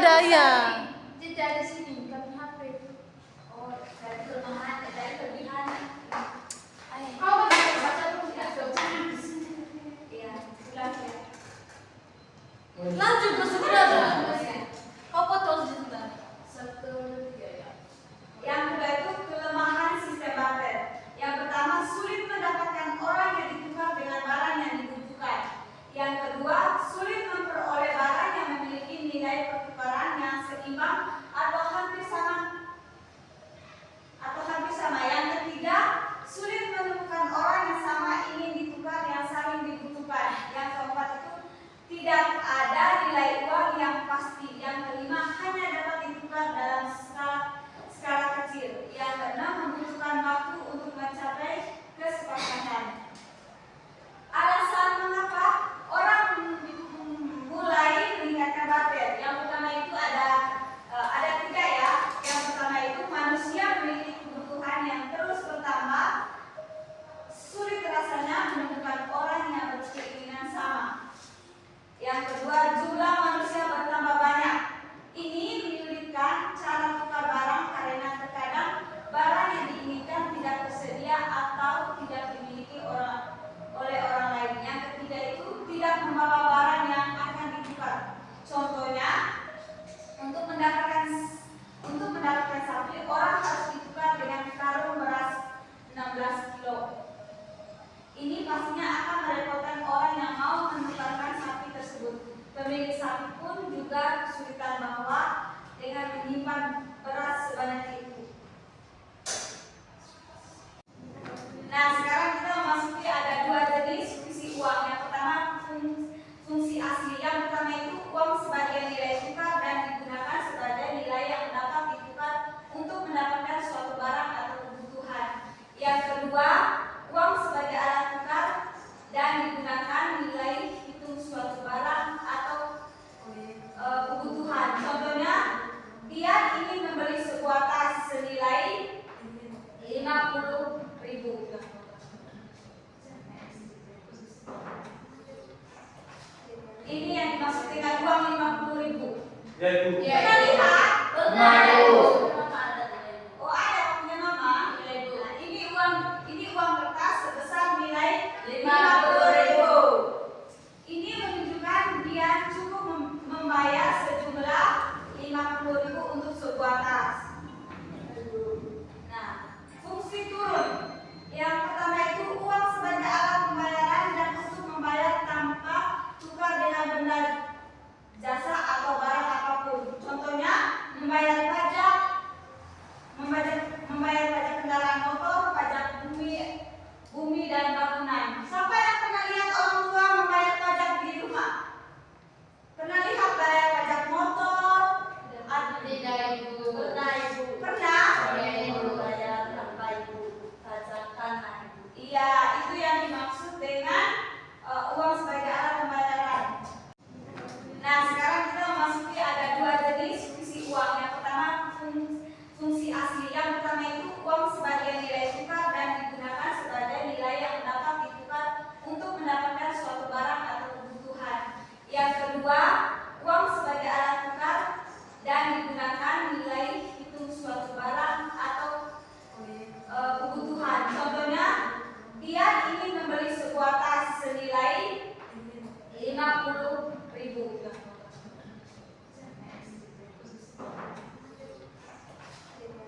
ada ya. Tidak ada sini, kami HP. Oh, dari kelemahan, dari kelebihan. Kau baca dulu ya, jangan di sini. Iya, ulang ya. Lanjut sudah. Kau potong sudah. 1, 2, 3 ya. Yang kedua itu kelemahan sistem barter. Yang pertama, sulit mendapatkan orang yang ditukar dengan barang yang dibutuhkan. Yang kedua, sulit memperoleh barang yang memiliki nilai pertukaran yang seimbang atau hampir sama. Yang ketiga, sulit menemukan orang yang sama ingin ditukar yang saling dibutuhkan. Yang keempat itu tidak ada nilai uang yang pasti. Yang kelima, hanya dapat ditukar dalam skala kecil. Yang keenam, membutuhkan waktu untuk mencapai kesepakatan. Alasan mengapa orang mulai meningkatkan barter. Yang pertama itu ada 3 ya. Yang pertama itu manusia memiliki kebutuhan yang terus bertambah. Sulit rasanya menemukan orang yang berkeinginan sama. Yang kedua, jumlah manusia bertambah banyak. Ini menyulitkan cara tukar barang karena terkadang barang yang diinginkan tidak tersedia atau tidak dimiliki oleh orang lain. Yang ketiga itu tidak membawa barang yang akan ditukar. Contohnya, untuk mendapatkan sapi, orang harus ditukar dengan karung beras 16 kilo. Ini pastinya akan merepotkan orang yang mau menukarkan sapi tersebut. Pemilik sapi pun juga kesulitan bahwa dengan menyimpan beras sebanyak itu. Nah, sekarang kita memasuki ada 2 jenis fungsi uang. Yang pertama fungsi asli. Yang pertama itu uang sebagai nilai tukar dan digunakan sebagai nilai yang dapat ditukar untuk mendapatkan suatu barang atau kebutuhan. Yang kedua, uang sebagai alat tukar dan digunakan nilai hitung suatu barang atau kebutuhan. Contohnya, dia ingin membeli sebuah tas senilai 50.000. Ini yang dimaksud dengan uang 50.000. Ya, Ibu. Pernah lihat? Pernah, Ibu. Oh, ada punya mama. Nah, ini uang kertas sebesar nilai 50.000. Ini menunjukkan dia cukup membayar sejumlah 50.000 untuk sebuah tas. Nah, fungsi turun. Yang pertama itu uang sebagai alat pembayaran dan untuk membayar tanpa tukar dengan benda, jasa atau barang apapun. Contohnya, membayar pajak kendaraan motor, pajak bumi dan bangunan. Siapa yang pernah lihat orang tua membayar pajak di rumah? Pernah lihat bayar pajak motor? Tidak, Ibu. Pernah, Ibu. Pernah? Iya, Ibu. Bayar tanpa Ibu pajak tanah. Iya, itu yang dimaksud dengan uang sebagai alat pembayaran. Nah, sekarang kita memasuki ada 2 jenis fungsi uang. Yang pertama fungsi asli. Yang pertama itu uang sebagai nilai tukar dan digunakan sebagai nilai yang dapat ditukar untuk mendapatkan suatu barang atau kebutuhan. Yang kedua, uang sebagai alat tukar dan digunakan nilai hitung suatu barang atau kebutuhan. Contohnya, dia ingin membeli sebuah tas senilai 50.000.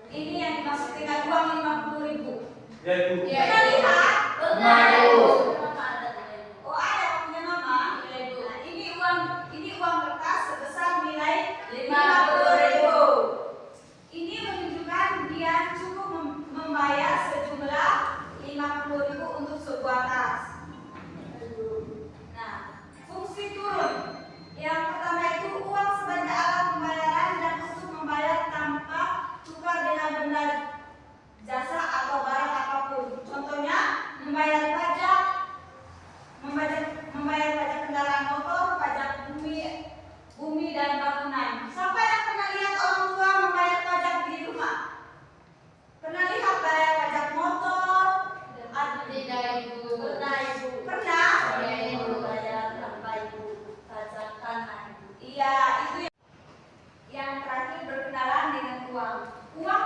Ini yang dimaksud dengan uang 50.000. Ya, Ibu. Pernah lihat? Pernah, Ibu. Oh, ada punya mama. Nah, ini uang kertas sebesar nilai 50.000. Ini menunjukkan dia cukup membayar sejumlah 50.000 untuk sebuah tas. Nah, fungsi turun. Yang pertama itu uang sebagai alat pembayaran dan untuk membayar tanpa tukar dengan benda, jasa atau barang apapun. Contohnya, membayar pajak Uang